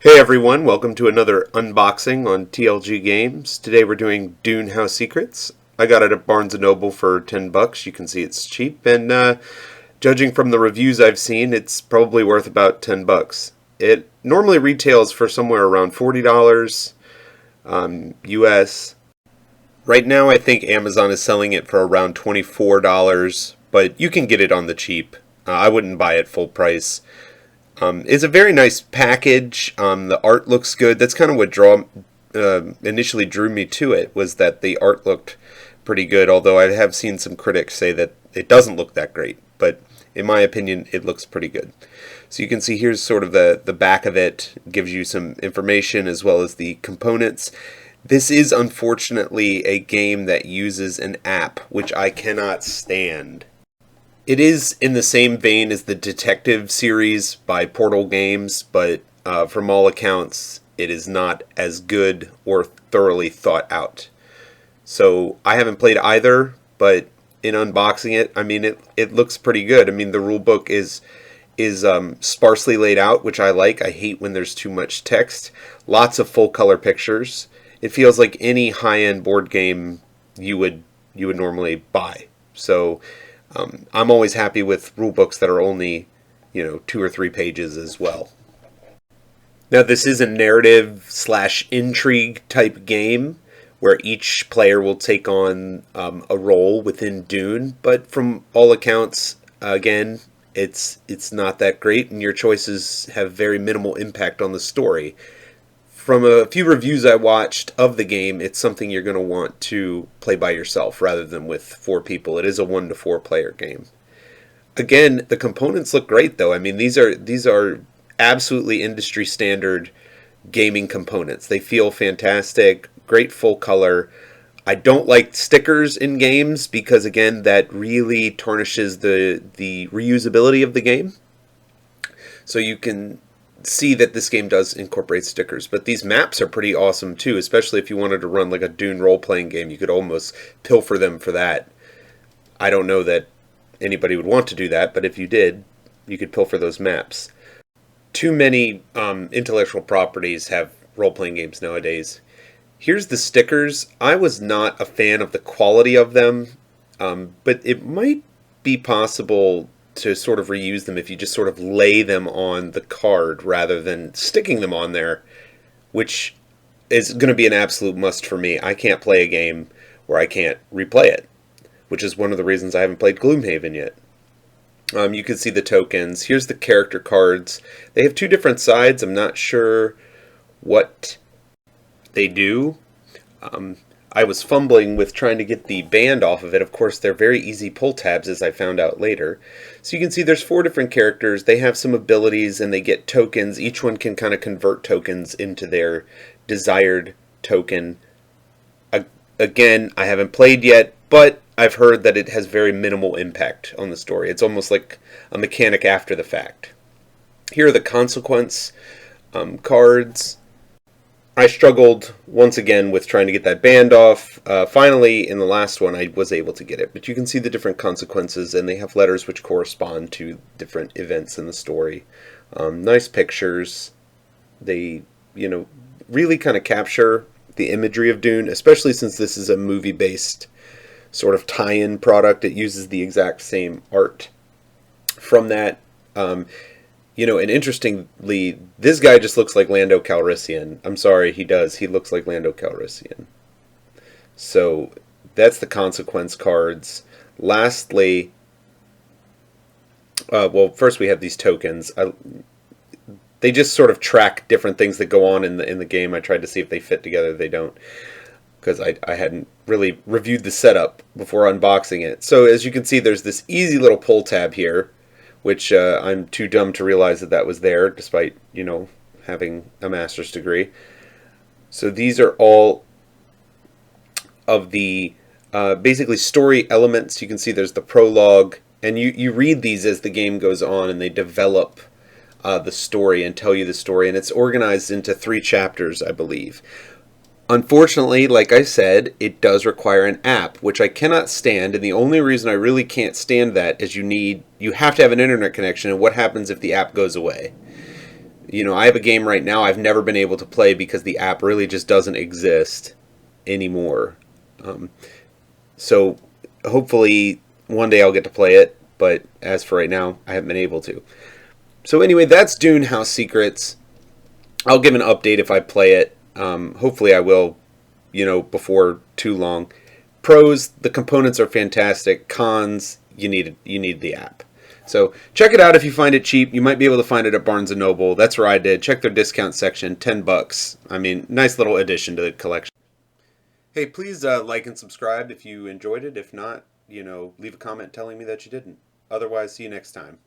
Hey everyone, welcome to another unboxing on TLG Games. Today we're doing Dune House Secrets. I got it at Barnes & Noble for $10. You can see it's cheap, and judging from the reviews I've seen, it's probably worth about $10. It normally retails for somewhere around $40 US. Right now I think Amazon is selling it for around $24, but you can get it on the cheap. I wouldn't buy it full price. It's a very nice package. The art looks good. That's kind of what initially drew me to it, was that the art looked pretty good, although I have seen some critics say that it doesn't look that great. But in my opinion, it looks pretty good. So you can see here's sort of the back of it. It gives you some information as well as the components. This is unfortunately a game that uses an app, which I cannot stand. It is in the same vein as the Detective series by Portal Games, but from all accounts, it is not as good or thoroughly thought out. So I haven't played either, but in unboxing it, I mean, it looks pretty good. I mean, the rulebook is sparsely laid out, which I like. I hate when there's too much text. Lots of full color pictures. It feels like any high-end board game you would normally buy. So I'm always happy with rule books that are only, 2 or 3 pages as well. Now, this is a narrative/intrigue type game where each player will take on a role within Dune, but from all accounts, again, it's not that great, and your choices have very minimal impact on the story. From a few reviews I watched of the game, it's something you're going to want to play by yourself rather than with 4 people. It is a 1 to 4 player game. Again, the components look great though. I mean, these are absolutely industry standard gaming components. They feel fantastic, great full color. I don't like stickers in games because again, that really tarnishes the reusability of the game. So you can see that this game does incorporate stickers, but these maps are pretty awesome too, especially if you wanted to run like a Dune role-playing game. You could almost pilfer them for that. I don't know that anybody would want to do that, but if you did, you could pilfer those maps. Too many intellectual properties have role-playing games nowadays. Here's the stickers. I was not a fan of the quality of them, but it might be possible to sort of reuse them if you just sort of lay them on the card rather than sticking them on there, which is going to be an absolute must for me. I can't play a game where I can't replay it, which is one of the reasons I haven't played Gloomhaven yet. You can see the tokens. Here's the character cards. They have 2 different sides. I'm not sure what they do. I was fumbling with trying to get the band off of it. Of course, they're very easy pull tabs, as I found out later. So you can see there's 4 different characters. They have some abilities and they get tokens. Each one can kind of convert tokens into their desired token. Again, I haven't played yet, but I've heard that it has very minimal impact on the story. It's almost like a mechanic after the fact. Here are the consequence cards. I struggled once again with trying to get that band off. Finally, in the last one, I was able to get it. But you can see the different consequences, and they have letters which correspond to different events in the story. Nice pictures. They, really kind of capture the imagery of Dune, especially since this is a movie-based sort of tie-in product. It uses the exact same art from that. And interestingly, this guy just looks like Lando Calrissian. I'm sorry, he does. He looks like Lando Calrissian. So that's the consequence cards. Lastly, first we have these tokens. They just sort of track different things that go on in the game. I tried to see if they fit together. They don't, because I hadn't really reviewed the setup before unboxing it. So as you can see, there's this easy little pull tab here, which I'm too dumb to realize that was there, despite, having a master's degree. So these are all of the basically story elements. You can see there's the prologue, and you read these as the game goes on, and they develop the story and tell you the story, and it's organized into 3 chapters, I believe. Unfortunately, like I said, it does require an app, which I cannot stand, and the only reason I really can't stand that is you have to have an internet connection, and what happens if the app goes away? I have a game right now I've never been able to play because the app really just doesn't exist anymore. Um, so hopefully one day I'll get to play it, but as for right now, I haven't been able to. So anyway, that's Dune House Secrets. I'll give an update if I play it. Hopefully I will, before too long. Pros, the components are fantastic. Cons, you need the app. So check it out if you find it cheap. You might be able to find it at Barnes and Noble. That's where I did. Check their discount section, $10. I mean, nice little addition to the collection. Hey, please like and subscribe if you enjoyed it. If not, leave a comment telling me that you didn't. Otherwise, see you next time.